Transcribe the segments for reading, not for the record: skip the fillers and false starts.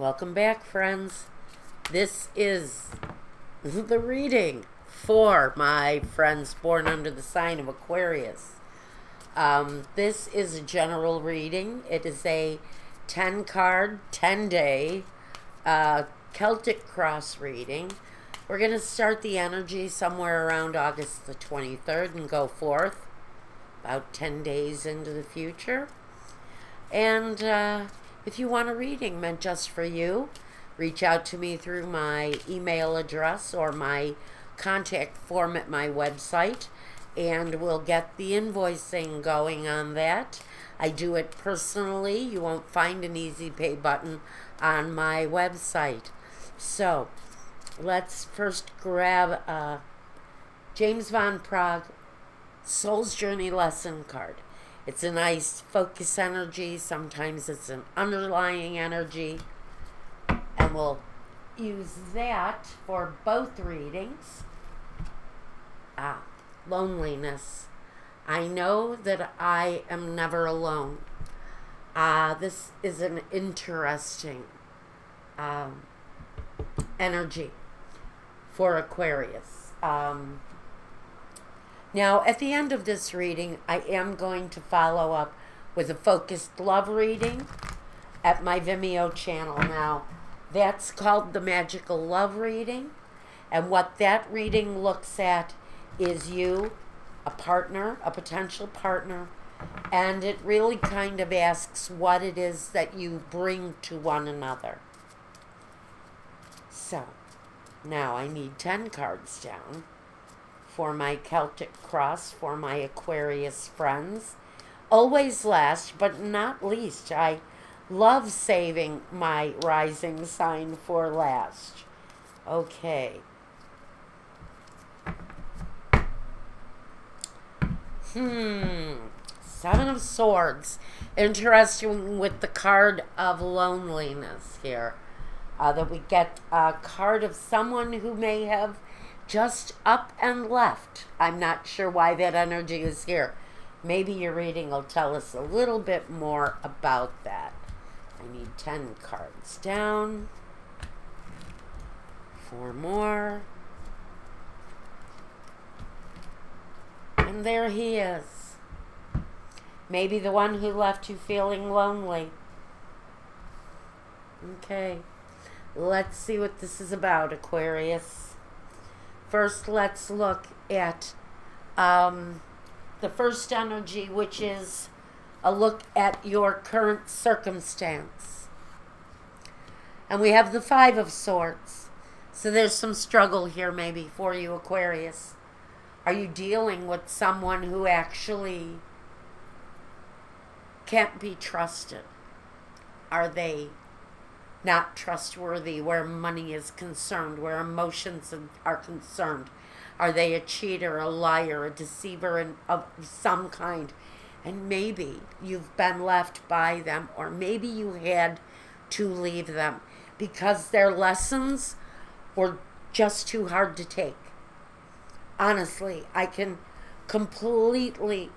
Welcome back, friends. This is the reading for my friends born under the sign of Aquarius. This is a general reading. It is a 10-card, 10-day Celtic cross reading. We're going to start the energy somewhere around August the 23rd and go forth about 10 days into the future. And if you want a reading meant just for you, reach out to me through my email address or my contact form at my website, and we'll get the invoicing going on that. I do it personally. You won't find an easy pay button on my website. So let's first grab James Van Praagh Soul's Journey Lesson card. It's a nice focus energy. Sometimes it's an underlying energy. And we'll use that for both readings. Loneliness. I know that I am never alone. This is an interesting energy for Aquarius. Now, at the end of this reading, I am going to follow up with a focused love reading at my Vimeo channel. Now, that's called the Magical Love Reading. And what that reading looks at is you, a partner, a potential partner, and it really kind of asks what it is that you bring to one another. So, now I need 10 cards down for my Celtic cross, for my Aquarius friends. Always last, but not least. I love saving my rising sign for last. Okay. Seven of Swords. Interesting with the card of loneliness here. That we get a card of someone who may have just up and left. I'm not sure why that energy is here. Maybe your reading will tell us a little bit more about that. I need 10 cards down. 4 more. And there he is. Maybe the one who left you feeling lonely. Okay. Let's see what this is about, Aquarius. First, let's look at the first energy, which is a look at your current circumstance. And we have the Five of Swords. So there's some struggle here maybe for you, Aquarius. Are you dealing with someone who actually can't be trusted? Are they not trustworthy where money is concerned, where emotions are concerned? Are they a cheater, a liar, a deceiver of some kind? And maybe you've been left by them, or maybe you had to leave them because their lessons were just too hard to take. Honestly, I can completely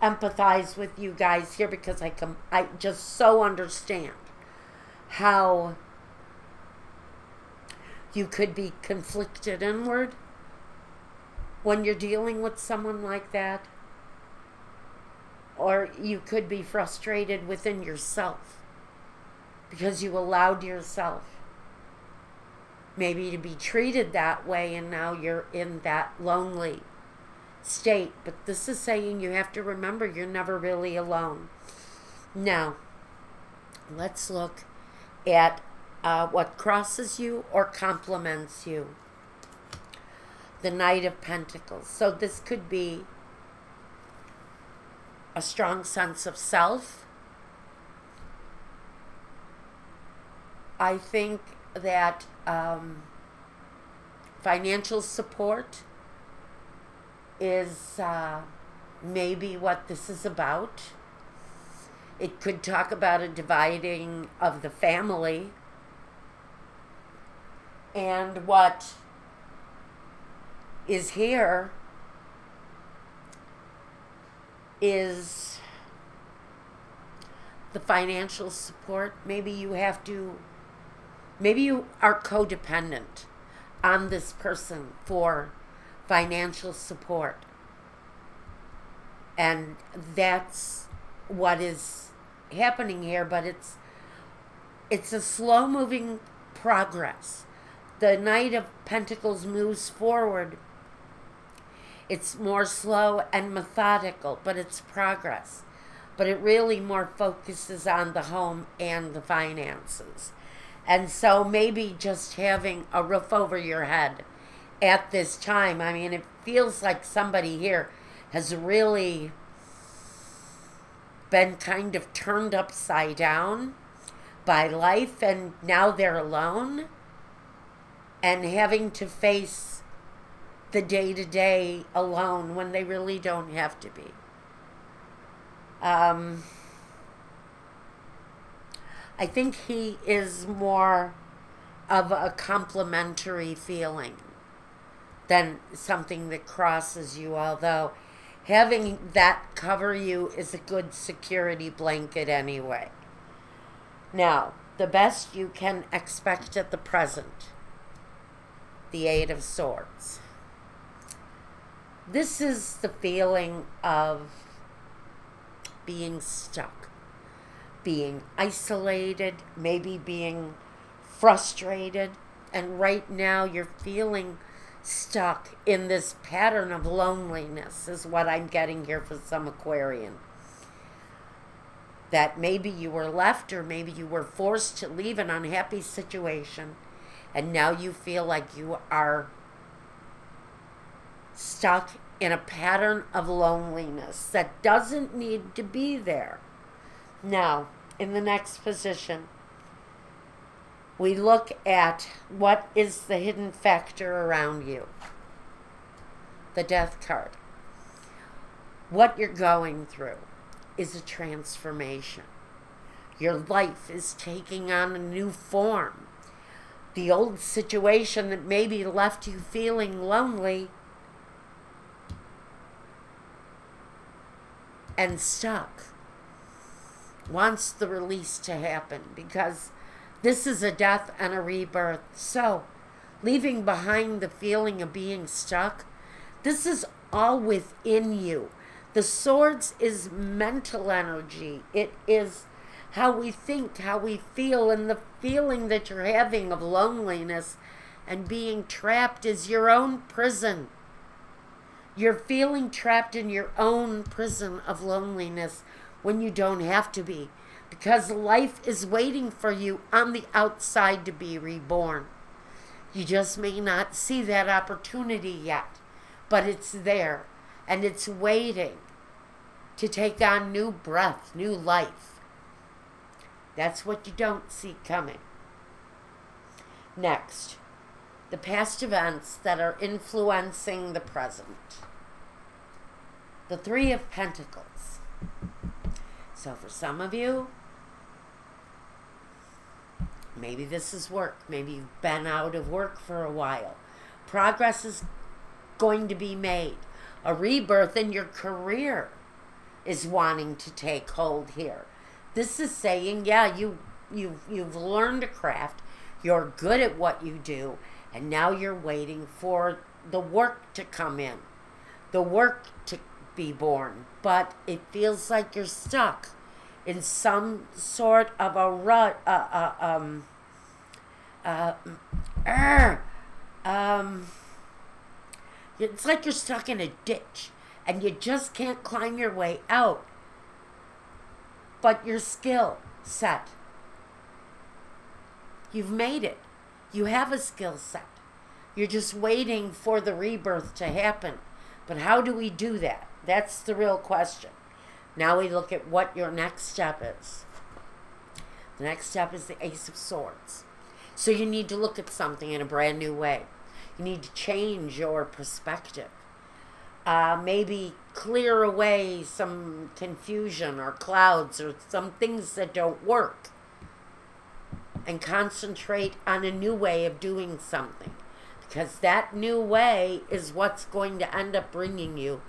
empathize with you guys here because I just so understand how you could be conflicted inward when you're dealing with someone like that. Or you could be frustrated within yourself because you allowed yourself maybe to be treated that way, and now you're in that lonely state. But this is saying you have to remember you're never really alone. Now, let's look at what crosses you or complements you. The Knight of Pentacles. So this could be a strong sense of self. I think that financial support is maybe what this is about. It could talk about a dividing of the family. And what is here is the financial support. Maybe you have to Maybe you are codependent on this person for financial support. And that's what is happening here, but it's a slow-moving progress. The Knight of Pentacles moves forward. It's more slow and methodical, but it's progress. But it really more focuses on the home and the finances. And so maybe just having a roof over your head at this time. I mean, it feels like somebody here has really been kind of turned upside down by life, and now they're alone and having to face the day-to-day alone when they really don't have to be. I think he is more of a complimentary feeling than something that crosses you, although having that cover you is a good security blanket anyway. Now, the best you can expect at the present, the Eight of Swords. This is the feeling of being stuck, being isolated, maybe being frustrated, and right now you're feeling stuck in this pattern of loneliness is what I'm getting here for some Aquarian. That maybe you were left, or maybe you were forced to leave an unhappy situation, and now you feel like you are stuck in a pattern of loneliness that doesn't need to be there. Now, in the next position, we look at what is the hidden factor around you. The Death card. What you're going through is a transformation. Your life is taking on a new form. The old situation that maybe left you feeling lonely and stuck wants the release to happen, because this is a death and a rebirth. So, leaving behind the feeling of being stuck, this is all within you. The Swords is mental energy. It is how we think, how we feel, and the feeling that you're having of loneliness and being trapped is your own prison. You're feeling trapped in your own prison of loneliness when you don't have to be, because life is waiting for you on the outside to be reborn. You just may not see that opportunity yet, but it's there, and it's waiting to take on new breath, new life. That's what you don't see coming. Next, the past events that are influencing the present. The Three of Pentacles. So for some of you, maybe this is work. Maybe you've been out of work for a while. Progress is going to be made. A rebirth in your career is wanting to take hold here. This is saying, yeah, you've learned a craft. You're good at what you do. And now you're waiting for the work to come in. The work to be born. But it feels like you're stuck in some sort of a rut, it's like you're stuck in a ditch and you just can't climb your way out. But your skill set, you've made it. You have a skill set. You're just waiting for the rebirth to happen. But how do we do that? That's the real question. Now we look at what your next step is. The next step is the Ace of Swords. So you need to look at something in a brand new way. You need to change your perspective. Maybe clear away some confusion or clouds or some things that don't work. And concentrate on a new way of doing something. Because that new way is what's going to end up bringing you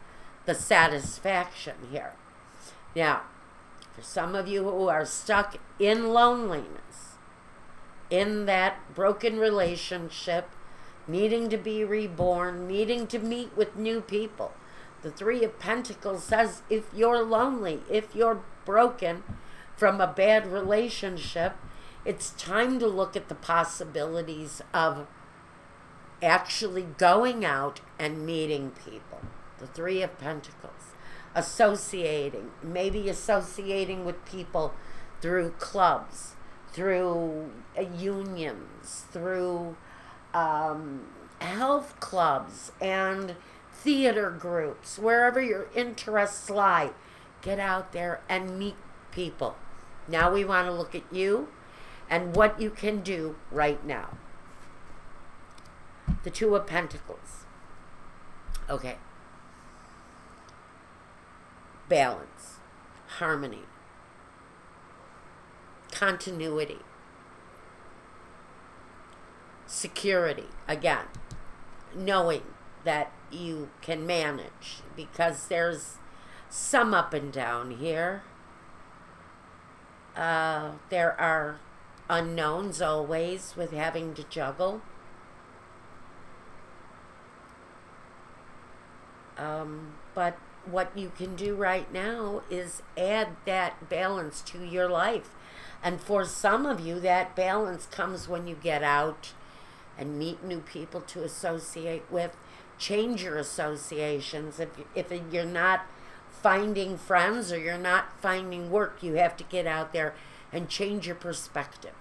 the satisfaction here. Now, for some of you who are stuck in loneliness, in that broken relationship, needing to be reborn, needing to meet with new people. The Three of Pentacles says if you're lonely, if you're broken from a bad relationship, it's time to look at the possibilities of actually going out and meeting people. The Three of Pentacles. Associating, maybe associating with people through clubs, through unions, through health clubs and theater groups, wherever your interests lie. Get out there and meet people. Now we want to look at you and what you can do right now. The Two of Pentacles. Okay. Balance, harmony, continuity, security, again, knowing that you can manage, because there's some up and down here. There are unknowns always with having to juggle. But what you can do right now is add that balance to your life. And for some of you, that balance comes when you get out and meet new people to associate with. Change your associations. If you're not finding friends or you're not finding work, you have to get out there and change your perspective.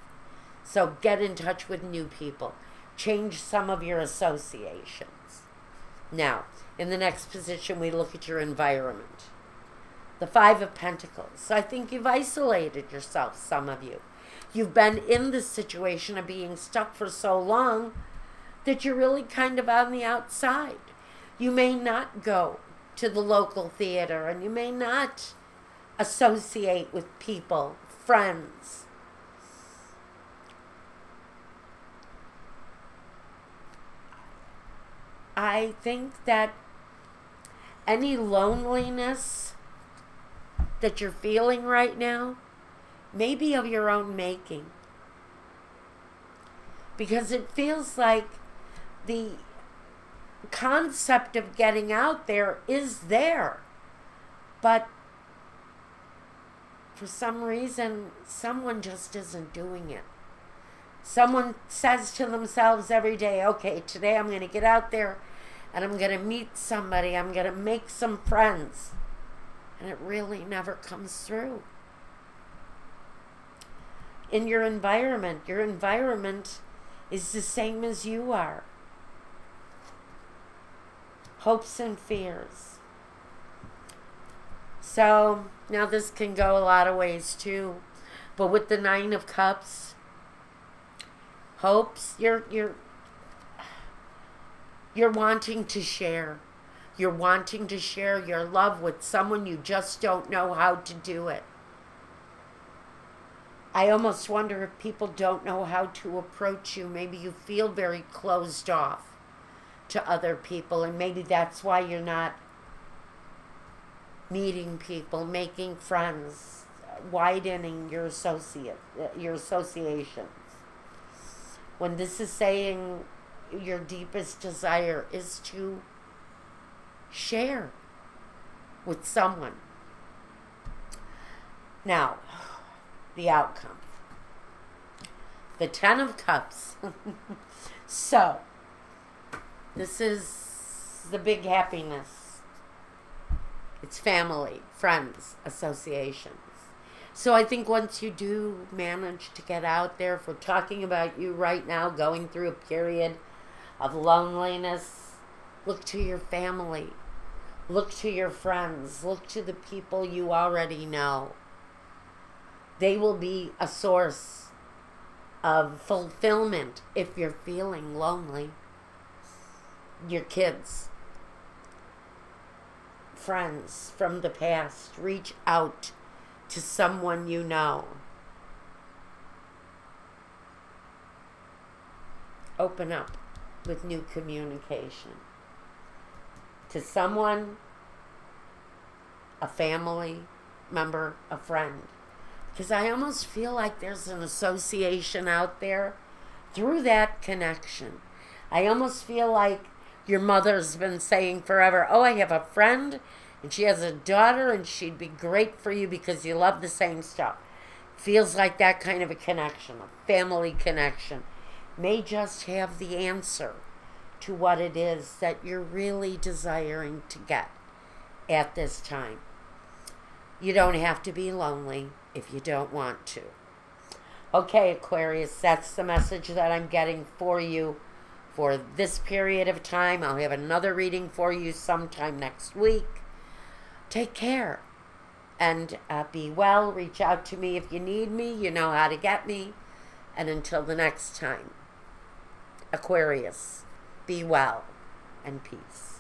So get in touch with new people. Change some of your associations. Now, in the next position, we look at your environment. The Five of Pentacles. I think you've isolated yourself, some of you. You've been in this situation of being stuck for so long that you're really kind of on the outside. You may not go to the local theater, and you may not associate with people, friends. I think that any loneliness that you're feeling right now may be of your own making. Because it feels like the concept of getting out there is there. But for some reason, someone just isn't doing it. Someone says to themselves every day, okay, today I'm going to get out there and I'm going to meet somebody. I'm going to make some friends. And it really never comes through. In your environment is the same as you are. Hopes and fears. So, now this can go a lot of ways too. But with the Nine of Cups, hopes, you're wanting to share. You're wanting to share your love with someone, you just don't know how to do it. I almost wonder if people don't know how to approach you. Maybe you feel very closed off to other people, and maybe that's why you're not meeting people, making friends, widening your associations. When this is saying your deepest desire is to share with someone. Now, the outcome. The Ten of Cups. So, this is the big happiness. It's family, friends, associations. So I think once you do manage to get out there, if we're talking about you right now going through a period of loneliness, look to your family. Look to your friends. Look to the people you already know. They will be a source of fulfillment if you're feeling lonely. Your kids, friends from the past, reach out to someone you know. Open up with new communication. To someone, a family member, a friend. Because I almost feel like there's an association out there through that connection. I almost feel like your mother's been saying forever, oh, I have a friend and she has a daughter and she'd be great for you because you love the same stuff. Feels like that kind of a connection, a family connection. May just have the answer to what it is that you're really desiring to get at this time. You don't have to be lonely if you don't want to. Okay, Aquarius, that's the message that I'm getting for you for this period of time. I'll have another reading for you sometime next week. Take care and be well. Reach out to me if you need me. You know how to get me. And until the next time, Aquarius, be well and peace.